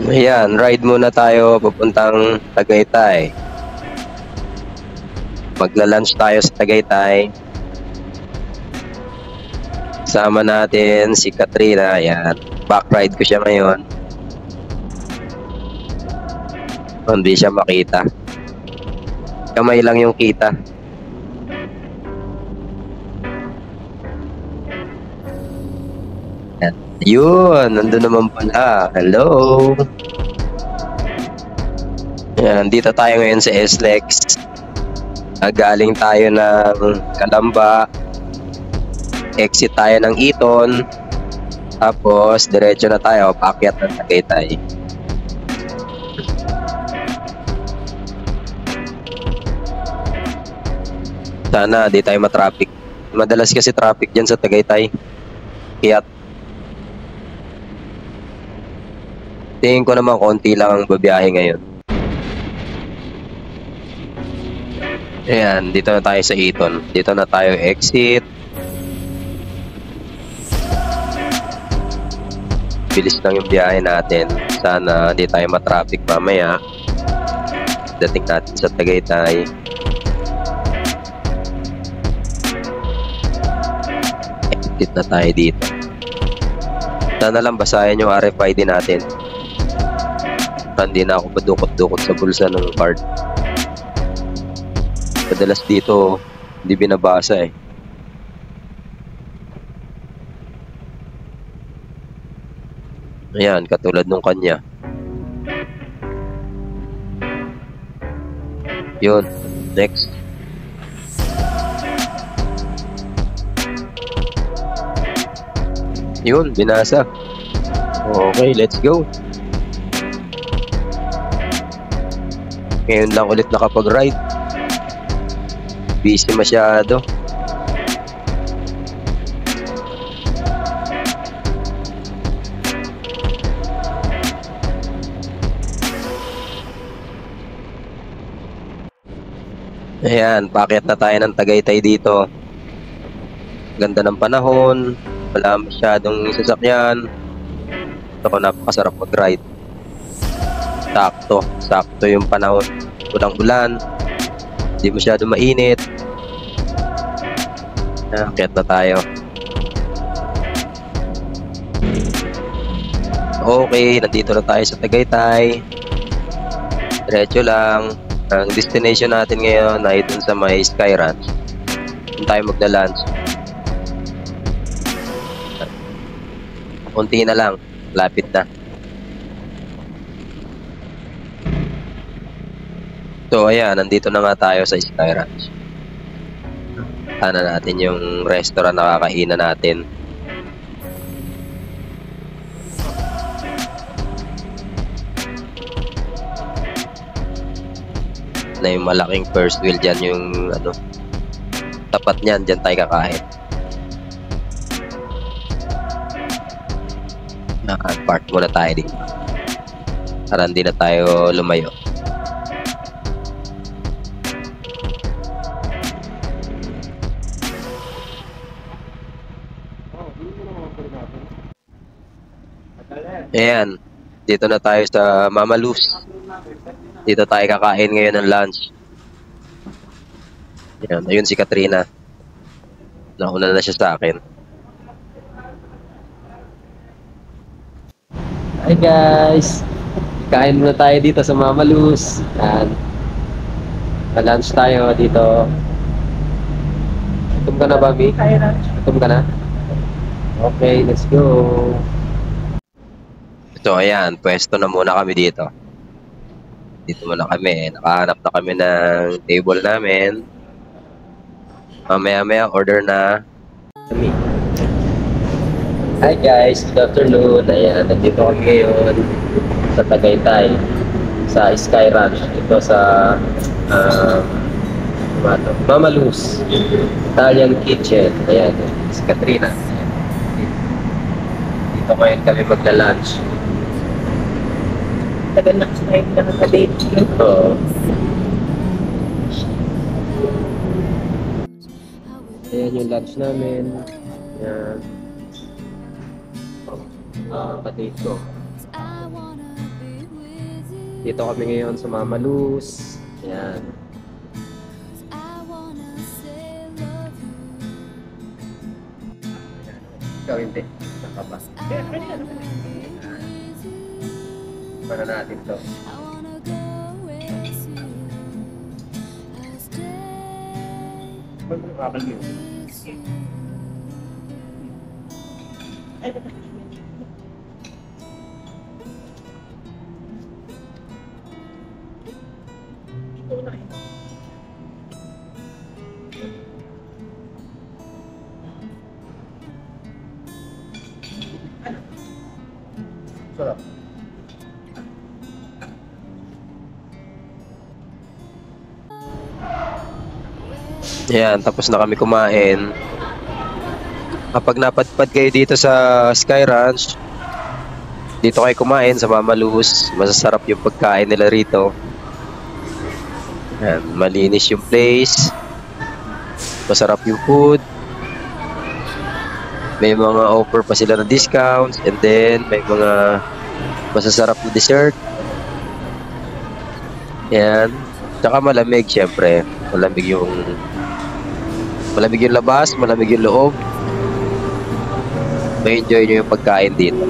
Ayan, ride muna tayo papuntang Tagaytay. Magla-lunch tayo sa Tagaytay. Sama natin si Katrina. Ayan, back ride ko siya ngayon. Hindi siya makita. Kamay lang yung kita. Yun, nandun naman pala. Hello. Ayan, dito tayo ngayon sa SLEX. Galing tayo ng Calamba. Exit tayo ng Eton. Tapos, diretso na tayo. Paakyat ng Tagaytay. Sana di tayo matraffic. Madalas kasi traffic dyan sa Tagaytay. Kaya tingin ko naman konti lang ang babiyahe ngayon. Ayan, dito na tayo sa Eton. Dito na tayo exit. Bilis lang yung biyahe natin. Sana di tayo matraffic mamaya. Dating natin sa Tagaytay. Exit na tayo dito. Sana lang basahin yung RFID natin. Hindi na ako padukot-dukot sa bulsa ng card. Madalas dito hindi binabasa eh. Ayan, katulad nung kanya. Yun, next. Yun, binasa. Okay, let's go. Ngayon lang ulit nakapag-ride. Busy masyado. Ayan, paakyat na tayo ng Tagaytay dito. Ganda ng panahon. Wala masyadong sasakyan. Ito, napakasarap mag-ride. Sakto yung panahon. Walang ulan. Hindi masyado mainit. Akyat na tayo. Okay, nandito na tayo sa Tagaytay. Diretso lang. Ang destination natin ngayon ay dun sa may Sky Ranch. Doon tayo magla-lunch. Kunti na lang. Lapit na. So ayan, nandito na nga tayo sa Sky Ranch. Ano natin yung restaurant na kakainan natin. Na yung malaking first wheel dyan, yung ano, tapat nyan, dyan tayo kakain. Park muna tayo dito para hindi na tayo lumayo. Ayan, dito na tayo sa Mama Luz. Dito tayo kakain ngayon ng lunch. Ayan, ayun si Katrina. Nauna na siya sa akin. Hi guys! Kain muna tayo dito sa Mama Luz. Ayan. Pa-lunch tayo dito. Gutom ka na, Bobby? Gutom ka na? Okay, let's go! So ayan, pwesto na muna kami dito. Dito muna kami. Nakahanap na kami ng table namin. Mamaya-maya order na. Hi guys! Good afternoon! Ayan, nandito kami ngayon sa Tagaytay. Sa Sky Ranch. Ito sa Mama Luz Italian Kitchen. Ayan, si Katrina. Dito ngayon kami magla-lunch. Tagal na kasi tayo nakaka-date. Oo. Ayan yung lunch namin. Ayan. Kapatid ko. Dito kami ngayon sa Mama Luz. Ayan. Ikaw hindi. Nakabas. Para natin to. Sarap. Ayan, tapos na kami kumain. Kapag napadpad kayo dito sa Sky Ranch, dito kayo kumain sa Mama Luz. Masasarap yung pagkain nila rito. Ayan, malinis yung place. Masarap yung food. May mga offer pa sila na discounts. And then, may mga masasarap na dessert. Ayan. Tsaka malamig, syempre. Malamig yung labas, malamig yung loob. May enjoy nyo yung pagkain dito.